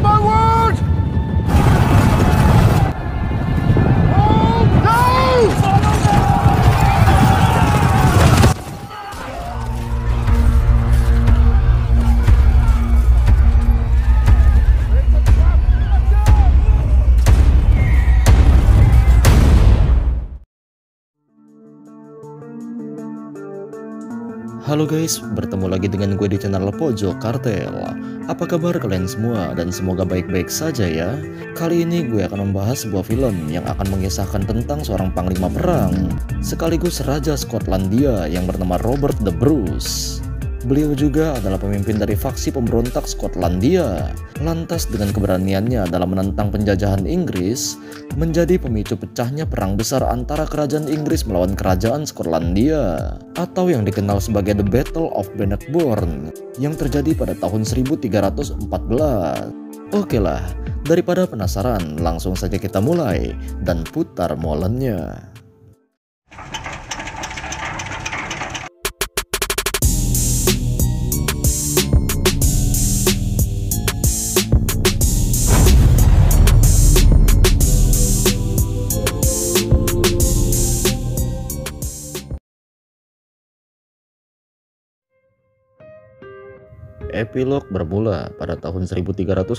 my word! Oh no! Halo guys, bertemu lagi dengan gue di channel Pojok Kartel. Apa kabar kalian semua dan semoga baik-baik saja ya. Kali ini gue akan membahas sebuah film yang akan mengisahkan tentang seorang panglima perang sekaligus Raja Skotlandia yang bernama Robert the Bruce. Beliau juga adalah pemimpin dari faksi pemberontak Skotlandia. Lantas dengan keberaniannya dalam menentang penjajahan Inggris, menjadi pemicu pecahnya perang besar antara kerajaan Inggris melawan kerajaan Skotlandia, atau yang dikenal sebagai The Battle of Bannockburn, yang terjadi pada tahun 1314. Oke lah, daripada penasaran, langsung saja kita mulai dan putar molennya. Epilog bermula pada tahun 1304.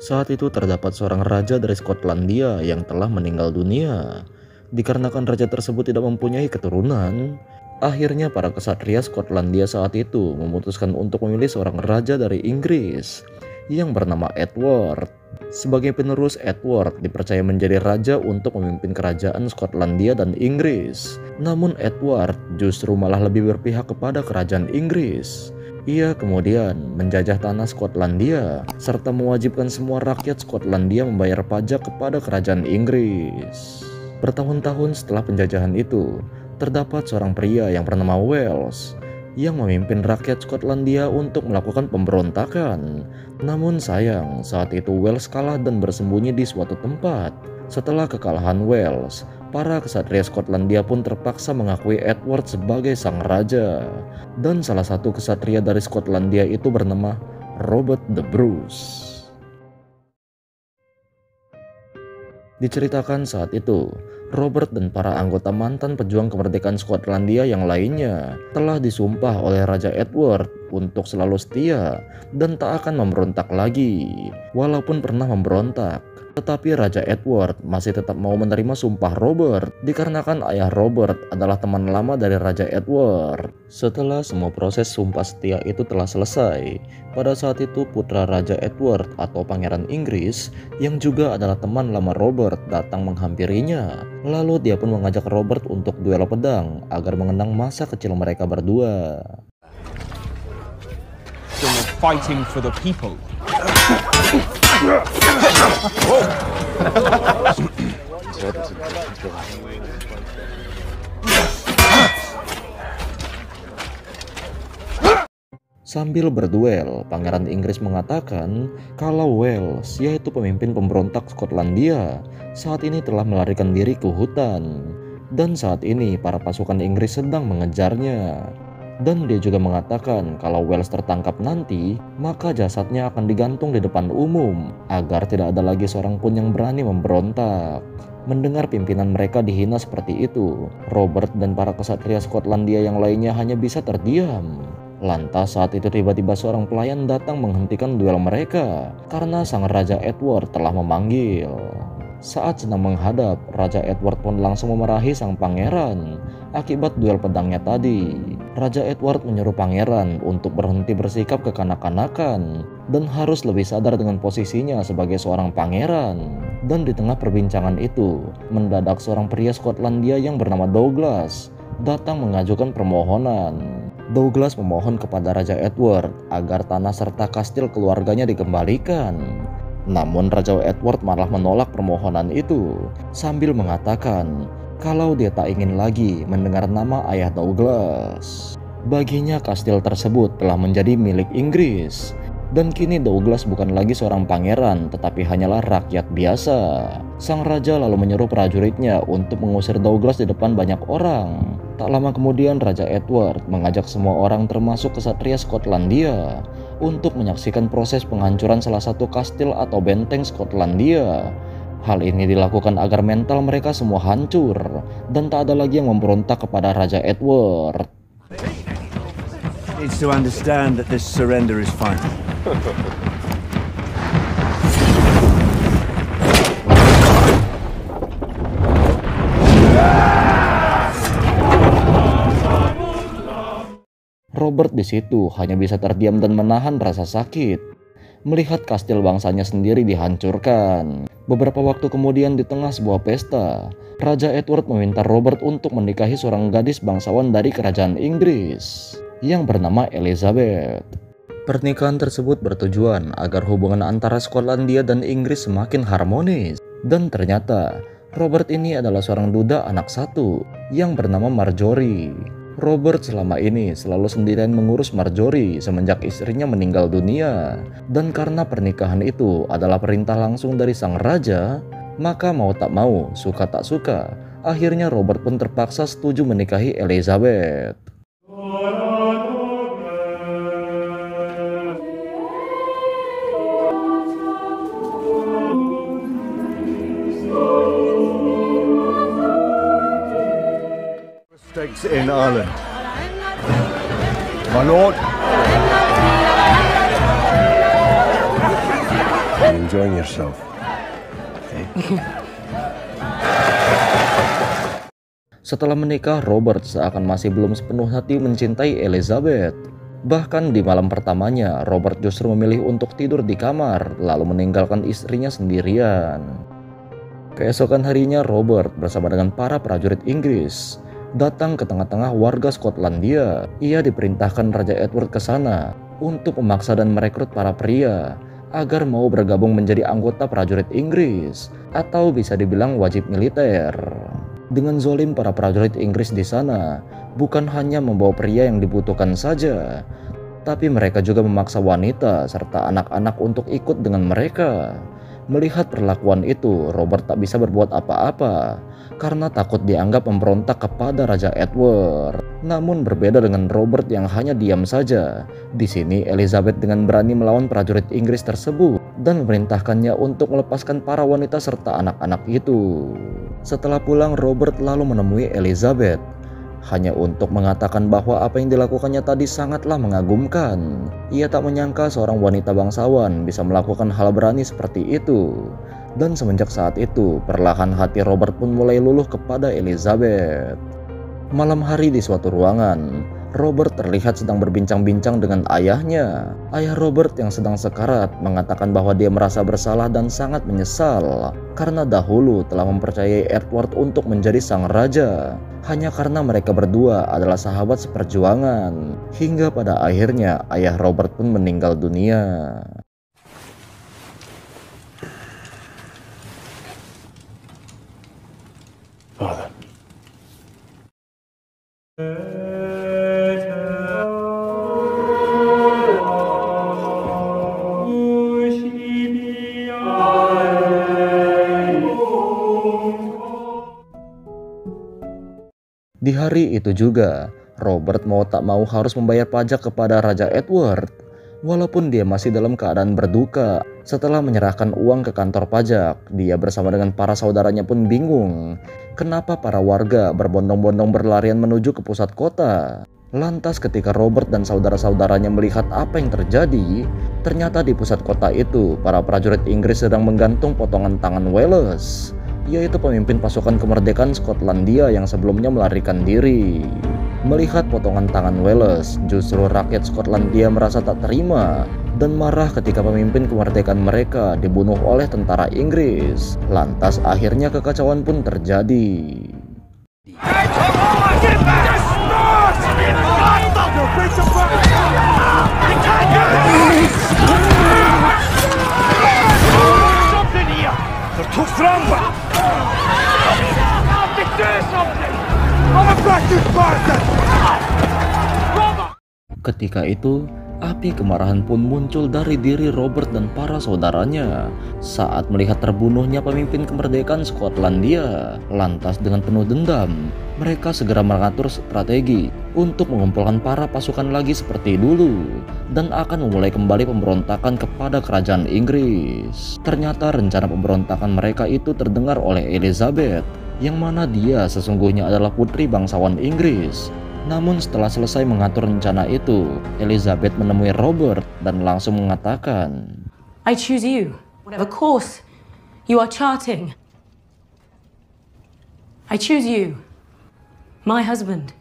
Saat itu terdapat seorang raja dari Skotlandia yang telah meninggal dunia. Dikarenakan raja tersebut tidak mempunyai keturunan, akhirnya para kesatria Skotlandia saat itu memutuskan untuk memilih seorang raja dari Inggris yang bernama Edward. Sebagai penerus, Edward dipercaya menjadi raja untuk memimpin kerajaan Skotlandia dan Inggris. Namun Edward justru malah lebih berpihak kepada kerajaan Inggris. Ia kemudian menjajah tanah Skotlandia serta mewajibkan semua rakyat Skotlandia membayar pajak kepada kerajaan Inggris. Bertahun-tahun setelah penjajahan itu, terdapat seorang pria yang bernama Wales yang memimpin rakyat Skotlandia untuk melakukan pemberontakan. Namun sayang, saat itu Wales kalah dan bersembunyi di suatu tempat. Setelah kekalahan Wales, para kesatria Skotlandia pun terpaksa mengakui Edward sebagai sang raja. Dan salah satu kesatria dari Skotlandia itu bernama Robert the Bruce. Diceritakan saat itu, Robert dan para anggota mantan pejuang kemerdekaan Skotlandia yang lainnya telah disumpah oleh Raja Edward untuk selalu setia dan tak akan memberontak lagi. Walaupun pernah memberontak, tetapi Raja Edward masih tetap mau menerima sumpah Robert dikarenakan ayah Robert adalah teman lama dari Raja Edward. Setelah semua proses sumpah setia itu telah selesai, pada saat itu putra Raja Edward atau Pangeran Inggris yang juga adalah teman lama Robert datang menghampirinya. Lalu dia pun mengajak Robert untuk duel pedang agar mengenang masa kecil mereka berdua. Fighting for the people. Sambil berduel, Pangeran Inggris mengatakan kalau Wales, yaitu pemimpin pemberontak Skotlandia, saat ini telah melarikan diri ke hutan. Dan saat ini para pasukan Inggris sedang mengejarnya. Dan dia juga mengatakan kalau Wales tertangkap nanti, maka jasadnya akan digantung di depan umum agar tidak ada lagi seorang pun yang berani memberontak. Mendengar pimpinan mereka dihina seperti itu, Robert dan para kesatria Skotlandia yang lainnya hanya bisa terdiam. Lantas saat itu tiba-tiba seorang pelayan datang menghentikan duel mereka karena sang Raja Edward telah memanggil. Saat sedang menghadap, Raja Edward pun langsung memarahi sang pangeran akibat duel pedangnya tadi. Raja Edward menyuruh pangeran untuk berhenti bersikap kekanak-kanakan dan harus lebih sadar dengan posisinya sebagai seorang pangeran. Dan di tengah perbincangan itu, mendadak seorang pria Skotlandia yang bernama Douglas datang mengajukan permohonan. Douglas memohon kepada Raja Edward agar tanah serta kastil keluarganya dikembalikan. Namun Raja Edward malah menolak permohonan itu sambil mengatakan kalau dia tak ingin lagi mendengar nama ayah Douglas. Baginya kastil tersebut telah menjadi milik Inggris. Dan kini Douglas bukan lagi seorang pangeran tetapi hanyalah rakyat biasa. Sang raja lalu menyuruh prajuritnya untuk mengusir Douglas di depan banyak orang. Tak lama kemudian Raja Edward mengajak semua orang termasuk kesatria Skotlandia untuk menyaksikan proses penghancuran salah satu kastil atau benteng Skotlandia. Hal ini dilakukan agar mental mereka semua hancur dan tak ada lagi yang memberontak kepada Raja Edward. Needs to understand that this surrender is final. Robert di situ hanya bisa terdiam dan menahan rasa sakit melihat kastil bangsanya sendiri dihancurkan. Beberapa waktu kemudian di tengah sebuah pesta, Raja Edward meminta Robert untuk menikahi seorang gadis bangsawan dari kerajaan Inggris yang bernama Elizabeth. Pernikahan tersebut bertujuan agar hubungan antara Skotlandia dan Inggris semakin harmonis. Dan ternyata Robert ini adalah seorang duda anak satu yang bernama Marjorie. Robert selama ini selalu sendirian mengurus Marjorie semenjak istrinya meninggal dunia. Dan karena pernikahan itu adalah perintah langsung dari sang raja, maka mau tak mau, suka tak suka, akhirnya Robert pun terpaksa setuju menikahi Elizabeth. Stakes in Ireland. My lord. Are you enjoying yourself? Setelah menikah, Robert seakan masih belum sepenuh hati mencintai Elizabeth. Bahkan di malam pertamanya, Robert justru memilih untuk tidur di kamar, lalu meninggalkan istrinya sendirian. Keesokan harinya, Robert bersama dengan para prajurit Inggris datang ke tengah-tengah warga Skotlandia. Ia diperintahkan Raja Edward ke sana untuk memaksa dan merekrut para pria agar mau bergabung menjadi anggota prajurit Inggris, atau bisa dibilang wajib militer. Dengan zolim, para prajurit Inggris di sana bukan hanya membawa pria yang dibutuhkan saja, tapi mereka juga memaksa wanita serta anak-anak untuk ikut dengan mereka. Melihat perlakuan itu, Robert tak bisa berbuat apa-apa karena takut dianggap memberontak kepada Raja Edward. Namun berbeda dengan Robert yang hanya diam saja, di sini Elizabeth dengan berani melawan prajurit Inggris tersebut dan memerintahkannya untuk melepaskan para wanita serta anak-anak itu. Setelah pulang, Robert lalu menemui Elizabeth hanya untuk mengatakan bahwa apa yang dilakukannya tadi sangatlah mengagumkan. Ia tak menyangka seorang wanita bangsawan bisa melakukan hal berani seperti itu. Dan semenjak saat itu, perlahan hati Robert pun mulai luluh kepada Elizabeth. Malam hari di suatu ruangan, Robert terlihat sedang berbincang-bincang dengan ayahnya. Ayah Robert yang sedang sekarat mengatakan bahwa dia merasa bersalah dan sangat menyesal karena dahulu telah mempercayai Edward untuk menjadi sang raja, hanya karena mereka berdua adalah sahabat seperjuangan. Hingga pada akhirnya ayah Robert pun meninggal dunia. Father. Di hari itu juga, Robert mau tak mau harus membayar pajak kepada Raja Edward. Walaupun dia masih dalam keadaan berduka, setelah menyerahkan uang ke kantor pajak, dia bersama dengan para saudaranya pun bingung kenapa para warga berbondong-bondong berlarian menuju ke pusat kota. Lantas ketika Robert dan saudara-saudaranya melihat apa yang terjadi, ternyata di pusat kota itu para prajurit Inggris sedang menggantung potongan tangan Wallace, yaitu pemimpin pasukan kemerdekaan Skotlandia yang sebelumnya melarikan diri. Melihat potongan tangan Wallace, justru rakyat Skotlandia merasa tak terima dan marah ketika pemimpin kemerdekaan mereka dibunuh oleh tentara Inggris. Lantas akhirnya kekacauan pun terjadi. Ketika itu, Api kemarahan pun muncul dari diri Robert dan para saudaranya saat melihat terbunuhnya pemimpin kemerdekaan Skotlandia. Lantas dengan penuh dendam, mereka segera mengatur strategi untuk mengumpulkan para pasukan lagi seperti dulu dan akan memulai kembali pemberontakan kepada kerajaan Inggris. Ternyata rencana pemberontakan mereka itu terdengar oleh Elizabeth, yang mana dia sesungguhnya adalah putri bangsawan Inggris. Namun setelah selesai mengatur rencana itu, Elizabeth menemui Robert dan langsung mengatakan, I choose you, whatever course you are charting. I choose you, my husband.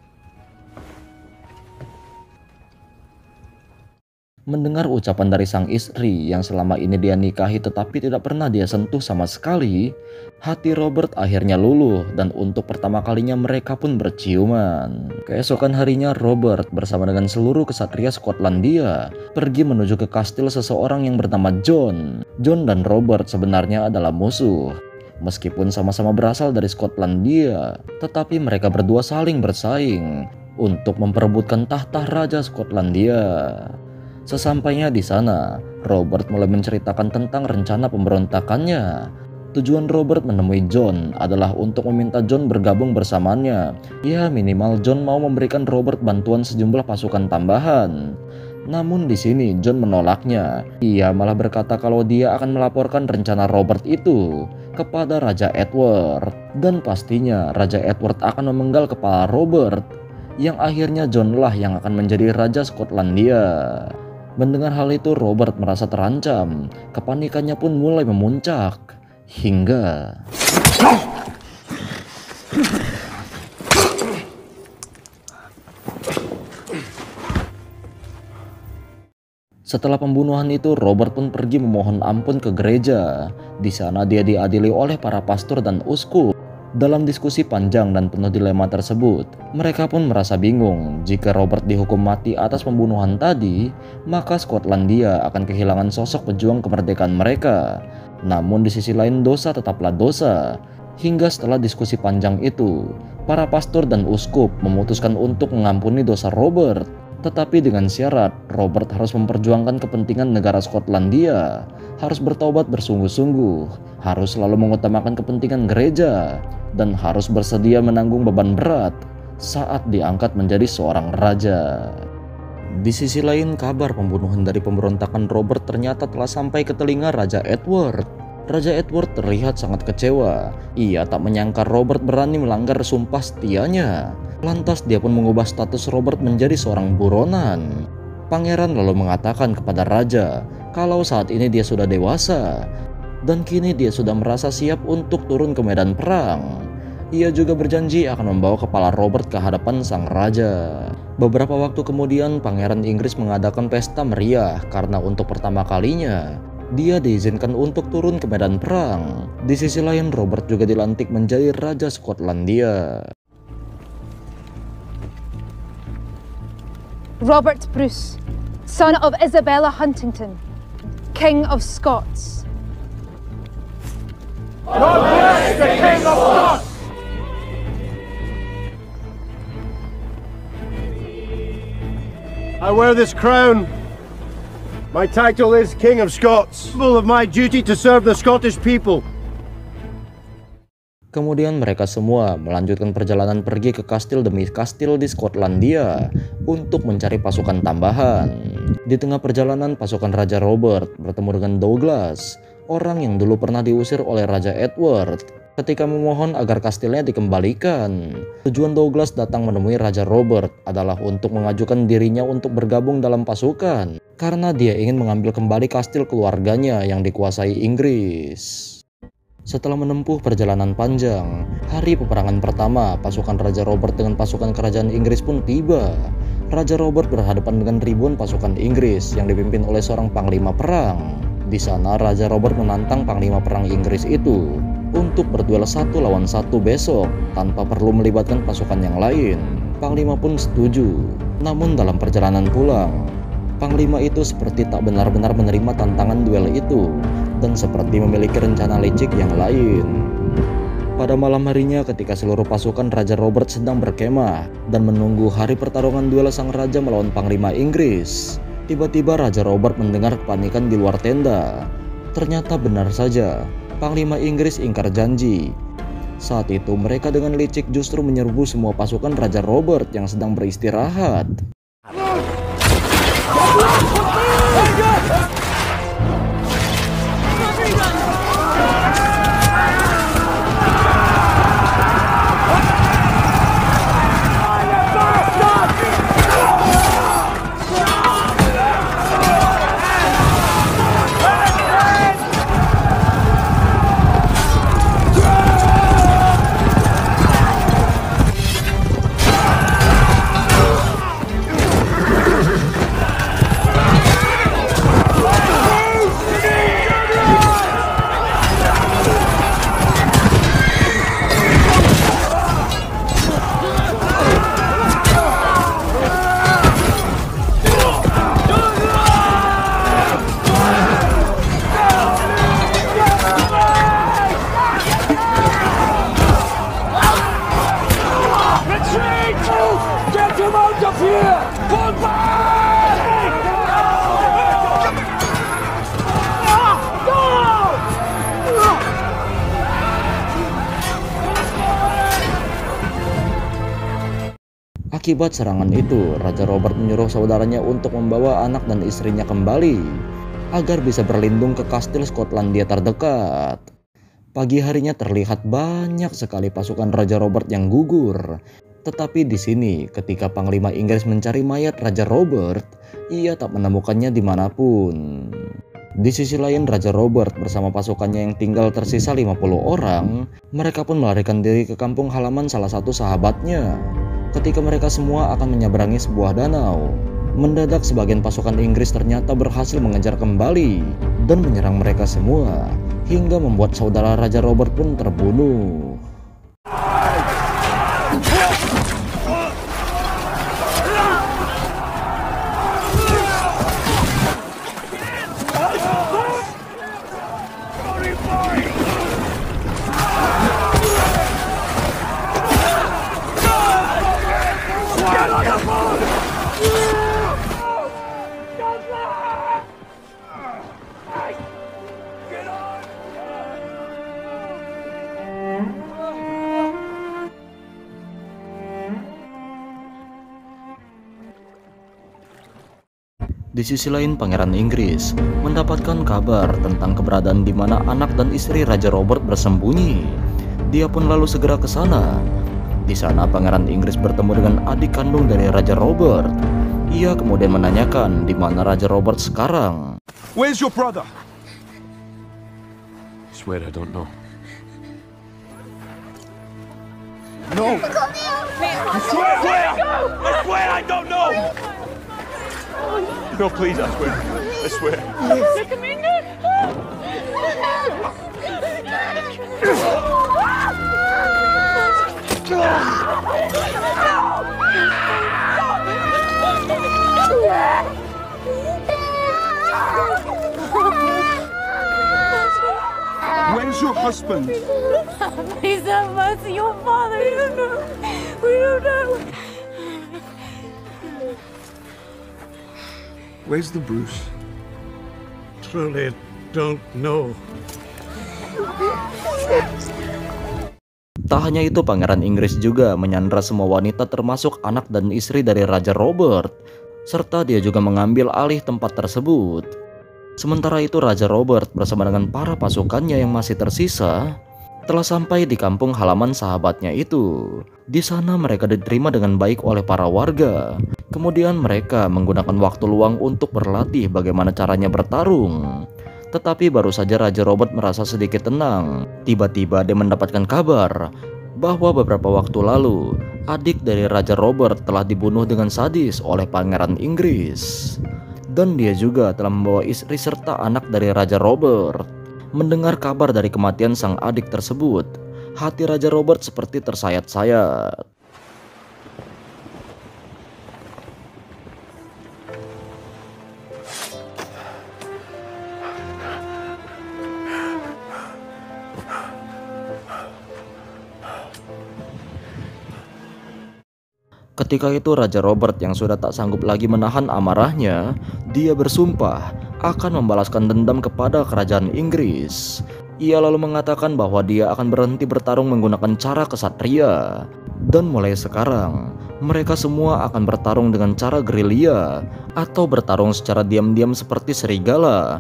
Mendengar ucapan dari sang istri yang selama ini dia nikahi tetapi tidak pernah dia sentuh sama sekali, hati Robert akhirnya luluh dan untuk pertama kalinya mereka pun berciuman. Keesokan harinya Robert bersama dengan seluruh kesatria Skotlandia pergi menuju ke kastil seseorang yang bernama John. John dan Robert sebenarnya adalah musuh. Meskipun sama-sama berasal dari Skotlandia, tetapi mereka berdua saling bersaing untuk memperebutkan tahta Raja Skotlandia. Sesampainya di sana, Robert mulai menceritakan tentang rencana pemberontakannya. Tujuan Robert menemui John adalah untuk meminta John bergabung bersamanya. Ya, minimal John mau memberikan Robert bantuan sejumlah pasukan tambahan. Namun di sini John menolaknya. Ia malah berkata kalau dia akan melaporkan rencana Robert itu kepada Raja Edward. Dan pastinya Raja Edward akan memenggal kepala Robert, yang akhirnya John lah yang akan menjadi Raja Skotlandia. Mendengar hal itu Robert merasa terancam, kepanikannya pun mulai memuncak, hingga setelah pembunuhan itu Robert pun pergi memohon ampun ke gereja. Di sana dia diadili oleh para pastor dan uskup. Dalam diskusi panjang dan penuh dilema tersebut, mereka pun merasa bingung. Jika Robert dihukum mati atas pembunuhan tadi, maka Skotlandia akan kehilangan sosok pejuang kemerdekaan mereka. Namun di sisi lain dosa tetaplah dosa. Hingga setelah diskusi panjang itu, para pastor dan uskup memutuskan untuk mengampuni dosa Robert. Tetapi dengan syarat, Robert harus memperjuangkan kepentingan negara Skotlandia, harus bertobat bersungguh-sungguh, harus selalu mengutamakan kepentingan gereja, dan harus bersedia menanggung beban berat saat diangkat menjadi seorang raja. Di sisi lain, kabar pembunuhan dari pemberontakan Robert ternyata telah sampai ke telinga Raja Edward. Raja Edward terlihat sangat kecewa. Ia tak menyangka Robert berani melanggar sumpah setianya. Lantas dia pun mengubah status Robert menjadi seorang buronan. Pangeran lalu mengatakan kepada raja kalau saat ini dia sudah dewasa dan kini dia sudah merasa siap untuk turun ke medan perang. Ia juga berjanji akan membawa kepala Robert ke hadapan sang raja. Beberapa waktu kemudian Pangeran Inggris mengadakan pesta meriah karena untuk pertama kalinya dia diizinkan untuk turun ke medan perang. Di sisi lain Robert juga dilantik menjadi Raja Skotlandia. Robert Bruce, son of Isabella Huntington, King of Scots. God bless the King of Scots! I wear this crown. My title is King of Scots, symbol of my duty to serve the Scottish people. Kemudian mereka semua melanjutkan perjalanan pergi ke kastil demi kastil di Skotlandia untuk mencari pasukan tambahan. Di tengah perjalanan pasukan Raja Robert bertemu dengan Douglas, orang yang dulu pernah diusir oleh Raja Edward ketika memohon agar kastilnya dikembalikan. Tujuan Douglas datang menemui Raja Robert adalah untuk mengajukan dirinya untuk bergabung dalam pasukan karena dia ingin mengambil kembali kastil keluarganya yang dikuasai Inggris. Setelah menempuh perjalanan panjang, hari peperangan pertama pasukan Raja Robert dengan pasukan kerajaan Inggris pun tiba. Raja Robert berhadapan dengan ribuan pasukan Inggris yang dipimpin oleh seorang panglima perang. Di sana Raja Robert menantang panglima perang Inggris itu untuk berduel 1 lawan 1 besok tanpa perlu melibatkan pasukan yang lain. Panglima pun setuju. Namun dalam perjalanan pulang, panglima itu seperti tak benar-benar menerima tantangan duel itu dan seperti memiliki rencana licik yang lain. Pada malam harinya ketika seluruh pasukan Raja Robert sedang berkemah dan menunggu hari pertarungan duel sang raja melawan panglima Inggris, Tiba-tiba Raja Robert mendengar kepanikan di luar tenda. Ternyata benar saja, Panglima Inggris ingkar janji. Saat itu mereka dengan licik justru menyerbu semua pasukan Raja Robert yang sedang beristirahat. Akibat serangan itu, Raja Robert menyuruh saudaranya untuk membawa anak dan istrinya kembali agar bisa berlindung ke kastil Skotlandia terdekat. Pagi harinya terlihat banyak sekali pasukan Raja Robert yang gugur. Tetapi di sini, ketika Panglima Inggris mencari mayat Raja Robert, ia tak menemukannya dimanapun. Di sisi lain, Raja Robert bersama pasukannya yang tinggal tersisa 50 orang, mereka pun melarikan diri ke kampung halaman salah satu sahabatnya. Ketika mereka semua akan menyeberangi sebuah danau, mendadak sebagian pasukan Inggris ternyata berhasil mengejar kembali dan menyerang mereka semua, hingga membuat saudara Raja Robert pun terbunuh. Di sisi lain, Pangeran Inggris mendapatkan kabar tentang keberadaan di mana anak dan istri Raja Robert bersembunyi. Dia pun lalu segera ke sana. Di sana, Pangeran Inggris bertemu dengan adik kandung dari Raja Robert. Ia kemudian menanyakan di mana Raja Robert sekarang. Where's your brother? I swear I don't know. No. I swear I don't know. No, please, I swear. I swear. Where's your husband? Please have mercy, your father. We don't know. We don't know. Where's the Bruce? Truly don't know. Tak hanya itu, Pangeran Inggris juga menyandra semua wanita termasuk anak dan istri dari Raja Robert, serta dia juga mengambil alih tempat tersebut. Sementara itu, Raja Robert bersama dengan para pasukannya yang masih tersisa telah sampai di kampung halaman sahabatnya itu. Di sana mereka diterima dengan baik oleh para warga. Kemudian mereka menggunakan waktu luang untuk berlatih bagaimana caranya bertarung. Tetapi baru saja Raja Robert merasa sedikit tenang, tiba-tiba dia mendapatkan kabar bahwa beberapa waktu lalu adik dari Raja Robert telah dibunuh dengan sadis oleh Pangeran Inggris. Dan dia juga telah membawa istri serta anak dari Raja Robert. Mendengar kabar dari kematian sang adik tersebut, hati Raja Robert seperti tersayat-sayat. Ketika itu Raja Robert yang sudah tak sanggup lagi menahan amarahnya, dia bersumpah akan membalaskan dendam kepada kerajaan Inggris. Ia lalu mengatakan bahwa dia akan berhenti bertarung menggunakan cara kesatria. Dan mulai sekarang, mereka semua akan bertarung dengan cara gerilya atau bertarung secara diam-diam seperti serigala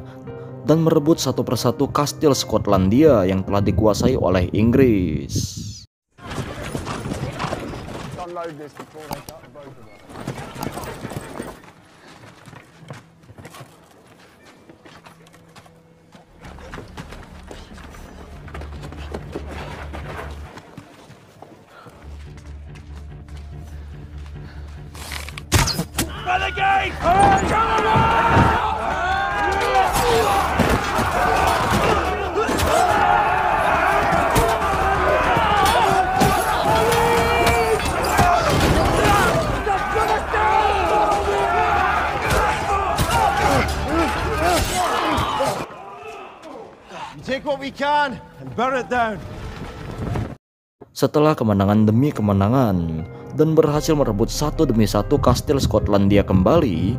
dan merebut satu persatu kastil Skotlandia yang telah dikuasai oleh Inggris. Renegade! Take what we can and burn it down. Setelah kemenangan demi kemenangan dan berhasil merebut satu demi satu kastil Skotlandia kembali,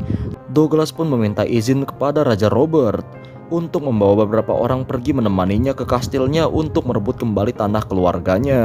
Douglas pun meminta izin kepada Raja Robert untuk membawa beberapa orang pergi menemaninya ke kastilnya untuk merebut kembali tanah keluarganya.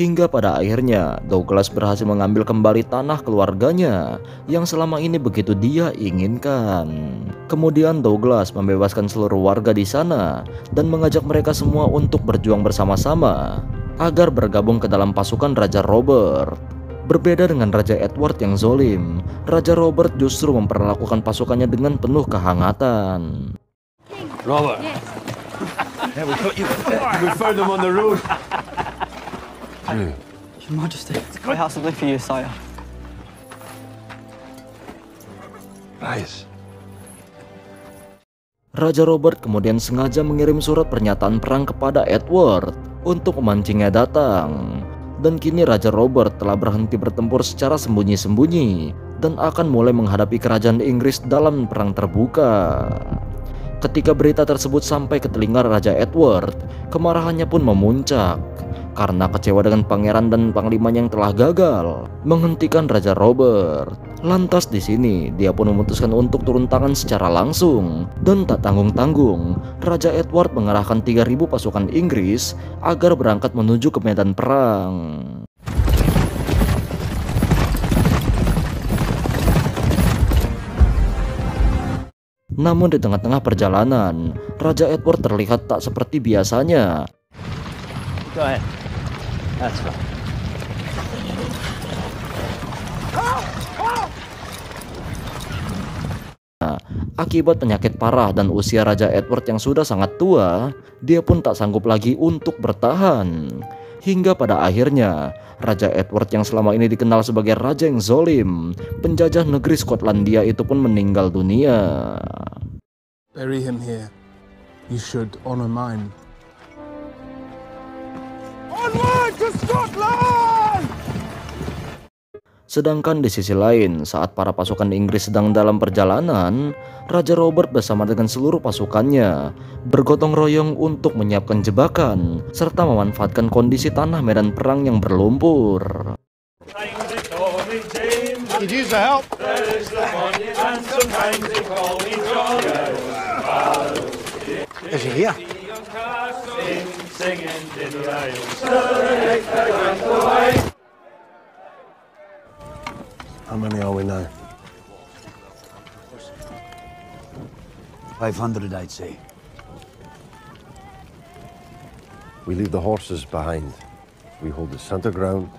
Hingga pada akhirnya Douglas berhasil mengambil kembali tanah keluarganya yang selama ini begitu dia inginkan. Kemudian Douglas membebaskan seluruh warga di sana dan mengajak mereka semua untuk berjuang bersama-sama agar bergabung ke dalam pasukan Raja Robert. Berbeda dengan Raja Edward yang zolim, Raja Robert justru memperlakukan pasukannya dengan penuh kehangatan. Robert. Yeah, we found them on the road. Your Majesty, I have something for you, sire. Rise. Raja Robert kemudian sengaja mengirim surat pernyataan perang kepada Edward untuk memancingnya datang. Dan kini Raja Robert telah berhenti bertempur secara sembunyi-sembunyi dan akan mulai menghadapi kerajaan Inggris dalam perang terbuka. Ketika berita tersebut sampai ke telinga Raja Edward, kemarahannya pun memuncak karena kecewa dengan pangeran dan panglimanya yang telah gagal menghentikan Raja Robert. Lantas di sini dia pun memutuskan untuk turun tangan secara langsung dan tak tanggung-tanggung. Raja Edward mengerahkan 3.000 pasukan Inggris agar berangkat menuju ke medan perang. Namun di tengah-tengah perjalanan, Raja Edward terlihat tak seperti biasanya. Go ahead. That's right. Akibat penyakit parah dan usia Raja Edward yang sudah sangat tua, dia pun tak sanggup lagi untuk bertahan. Hingga pada akhirnya, Raja Edward yang selama ini dikenal sebagai raja yang zolim, penjajah negeri Skotlandia itu pun meninggal dunia. Bury him here. You should honor mine. Onward to Scotland! Sedangkan di sisi lain, saat para pasukan Inggris sedang dalam perjalanan, Raja Robert bersama dengan seluruh pasukannya bergotong royong untuk menyiapkan jebakan serta memanfaatkan kondisi tanah medan perang yang berlumpur. Could use the help. Is he here? How many are we now? 500, I'd say. We leave the horses behind. We hold the center ground.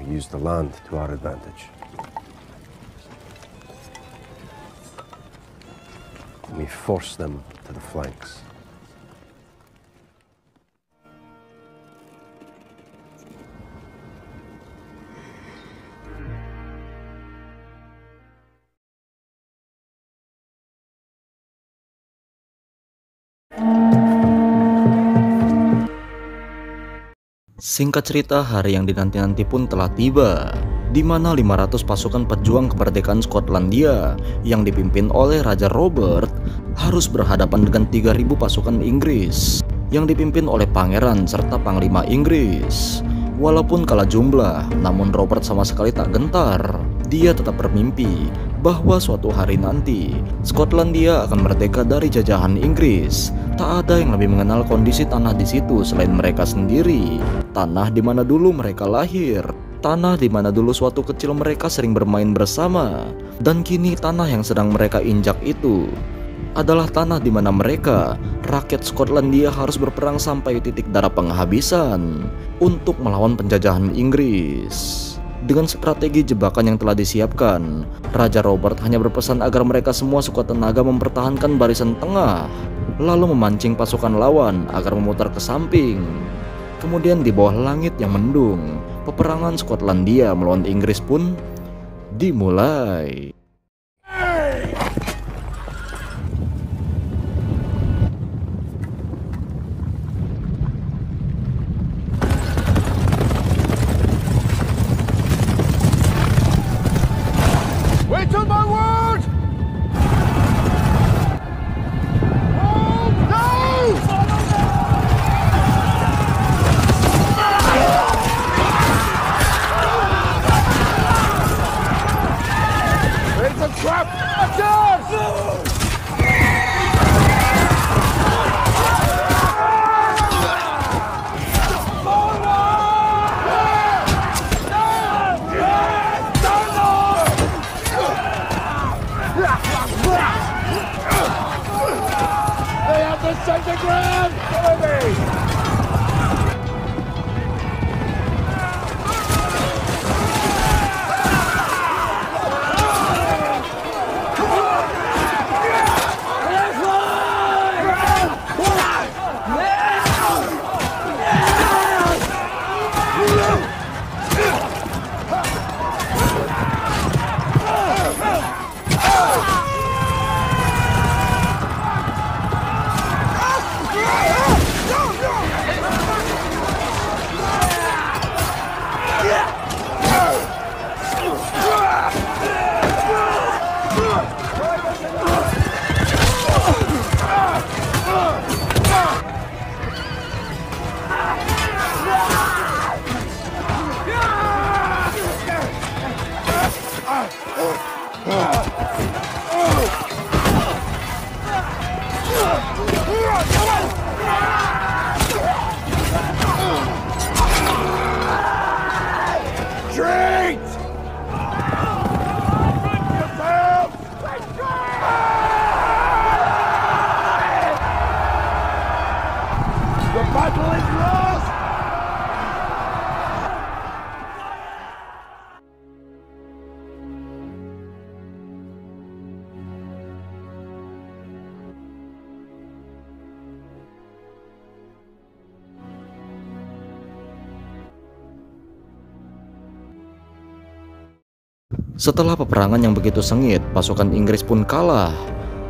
We use the land to our advantage. me force them to the flanks. Singkat cerita, hari yang dinanti-nanti pun telah tiba, di mana 500 pasukan pejuang kemerdekaan Skotlandia yang dipimpin oleh Raja Robert harus berhadapan dengan 3.000 pasukan Inggris yang dipimpin oleh pangeran serta panglima Inggris. Walaupun kalah jumlah, namun Robert sama sekali tak gentar. Dia tetap bermimpi bahwa suatu hari nanti Skotlandia akan merdeka dari jajahan Inggris. Tak ada yang lebih mengenal kondisi tanah di situ selain mereka sendiri. Tanah di mana dulu mereka lahir, tanah di mana dulu suatu kecil mereka sering bermain bersama, dan kini tanah yang sedang mereka injak itu adalah tanah di mana mereka, rakyat Skotlandia, harus berperang sampai titik darah penghabisan untuk melawan penjajahan Inggris. Dengan strategi jebakan yang telah disiapkan, Raja Robert hanya berpesan agar mereka semua sekuat tenaga mempertahankan barisan tengah, lalu memancing pasukan lawan agar memutar ke samping. Kemudian di bawah langit yang mendung, peperangan Skotlandia melawan Inggris pun dimulai. Wait till my word! Oh, no! It's a trap! They have the center ground! Follow me! Retreat! The battle is lost! Setelah peperangan yang begitu sengit, pasukan Inggris pun kalah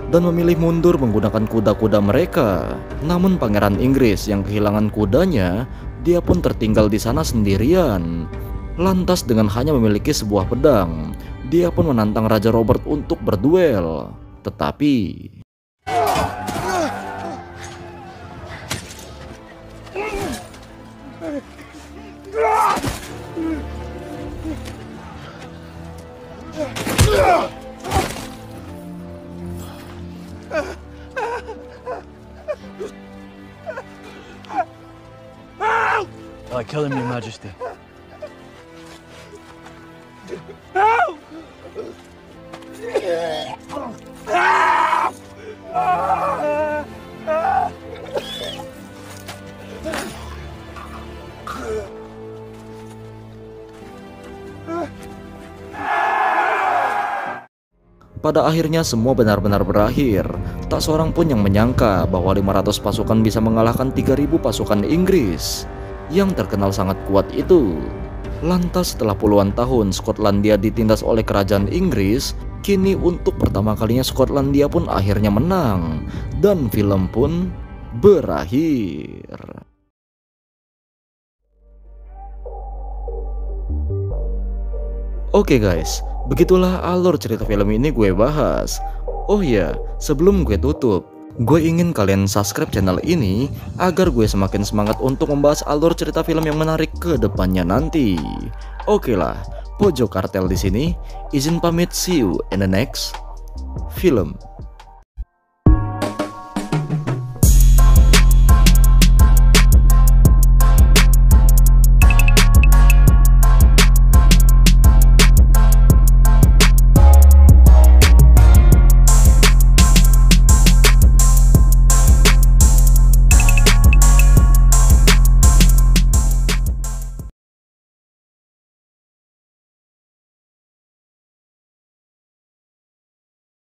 dan memilih mundur menggunakan kuda-kuda mereka. Namun pangeran Inggris yang kehilangan kudanya, dia pun tertinggal di sana sendirian. Lantas dengan hanya memiliki sebuah pedang, dia pun menantang Raja Robert untuk berduel. Tetapi I kill him, Your Majesty. Help! Pada akhirnya semua benar-benar berakhir. Tak seorang pun yang menyangka bahwa 500 pasukan bisa mengalahkan 3000 pasukan Inggris yang terkenal sangat kuat itu. Lantas setelah puluhan tahun Skotlandia ditindas oleh kerajaan Inggris, kini untuk pertama kalinya Skotlandia pun akhirnya menang dan film pun berakhir. Oke guys, begitulah alur cerita film ini gue bahas. Oh ya, sebelum gue tutup, gue ingin kalian subscribe channel ini agar gue semakin semangat untuk membahas alur cerita film yang menarik ke depannya nanti. Oke lah, Pojok Kartel di sini. Izin pamit, see you in the next film.